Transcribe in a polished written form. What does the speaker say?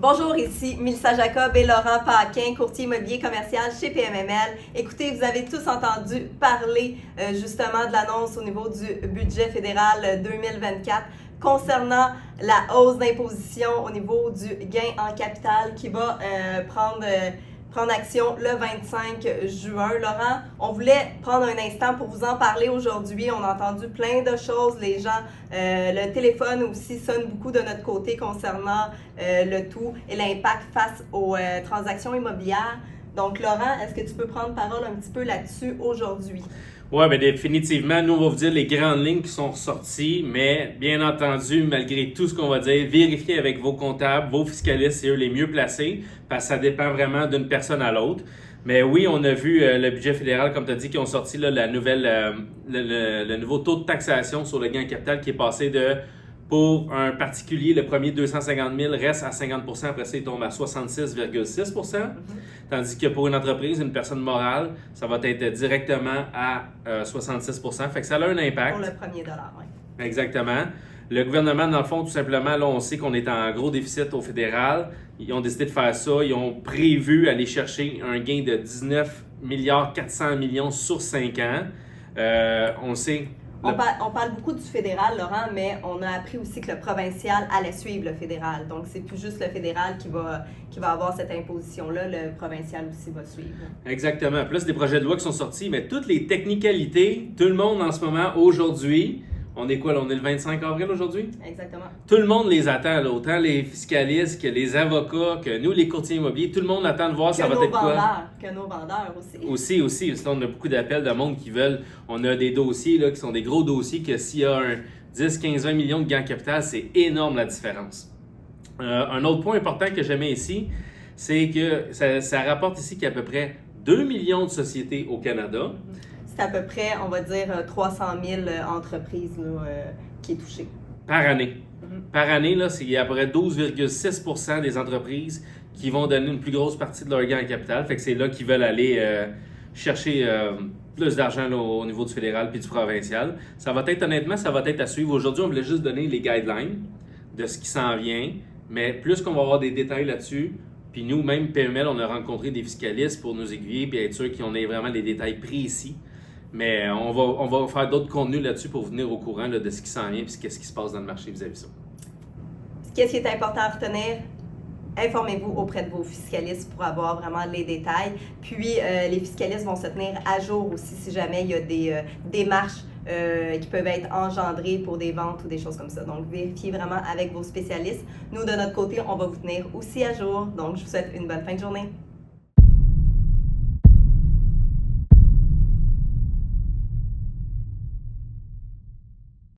Bonjour, ici Mélissa Jacob et Laurent Paquin, courtier immobilier commercial chez PMML. Écoutez, vous avez tous entendu parler justement de l'annonce au niveau du budget fédéral 2024 concernant la hausse d'imposition au niveau du gain en capital qui va prendre action le 25 juin. Laurent, on voulait prendre un instant pour vous en parler aujourd'hui. On a entendu plein de choses. Les gens, le téléphone aussi sonne beaucoup de notre côté concernant le tout et l'impact face aux transactions immobilières. Donc, Laurent, est-ce que tu peux prendre parole un petit peu là-dessus aujourd'hui? Oui, bien définitivement, nous, on va vous dire les grandes lignes qui sont ressorties, mais bien entendu, malgré tout ce qu'on va dire, vérifiez avec vos comptables, vos fiscalistes, c'est eux les mieux placés, parce que ça dépend vraiment d'une personne à l'autre. Mais oui, on a vu le budget fédéral, comme tu as dit, qui ont sorti là, le nouveau taux de taxation sur le gain en capital qui est passé de, pour un particulier, le premier 250 000 reste à 50 %, après ça, il tombe à 66,6 %. Tandis que pour une entreprise, une personne morale, ça va être directement à 66 %. Fait que ça a un impact. Pour le premier dollar, oui. Exactement. Le gouvernement, dans le fond, tout simplement, là, on sait qu'on est en gros déficit au fédéral. Ils ont décidé de faire ça. Ils ont prévu aller chercher un gain de 19 400 millions sur 5 ans. On sait... On parle beaucoup du fédéral, Laurent, mais on a appris aussi que le provincial allait suivre le fédéral. Donc, c'est plus juste le fédéral qui va avoir cette imposition-là. Le provincial aussi va suivre. Exactement. Plus des projets de loi qui sont sortis, mais toutes les technicalités, tout le monde en ce moment, aujourd'hui, on est quoi là? On est le 25 avril aujourd'hui? Exactement. Tout le monde les attend, là, autant les fiscalistes que les avocats, que nous, les courtiers immobiliers. Tout le monde attend de voir ça va être quoi. Que nos vendeurs aussi. Aussi. Parce on a beaucoup d'appels de monde qui veulent. On a des dossiers là, qui sont des gros dossiers que s'il y a un 10, 15, 20 millions de gains en capital, c'est énorme la différence. Un autre point important que j'aimais ici, c'est que ça rapporte ici qu'il y a à peu près 2 millions de sociétés au Canada. C'est à peu près, on va dire, 300 000 entreprises là, qui est touchée. Par année. Par année, là, il y a à peu près 12,6 % des entreprises qui vont donner une plus grosse partie de leur gain en capital. Fait que c'est là qu'ils veulent aller chercher plus d'argent là, au niveau du fédéral puis du provincial. Ça va être, honnêtement, ça va être à suivre. Aujourd'hui, on voulait juste donner les guidelines de ce qui s'en vient. Mais plus qu'on va avoir des détails là-dessus, puis nous, même PML, on a rencontré des fiscalistes pour nous aiguiller puis être sûr qu'on ait vraiment les détails précis. Mais on va faire d'autres contenus là-dessus pour vous tenir au courant là, de ce qui s'en vient et qu'est-ce qui se passe dans le marché vis-à-vis de ça. Qu'est-ce qui est important à retenir? Informez-vous auprès de vos fiscalistes pour avoir vraiment les détails. Puis, les fiscalistes vont se tenir à jour aussi si jamais il y a des démarches qui peuvent être engendrées pour des ventes ou des choses comme ça. Donc, vérifiez vraiment avec vos spécialistes. Nous, de notre côté, on va vous tenir aussi à jour. Donc, je vous souhaite une bonne fin de journée.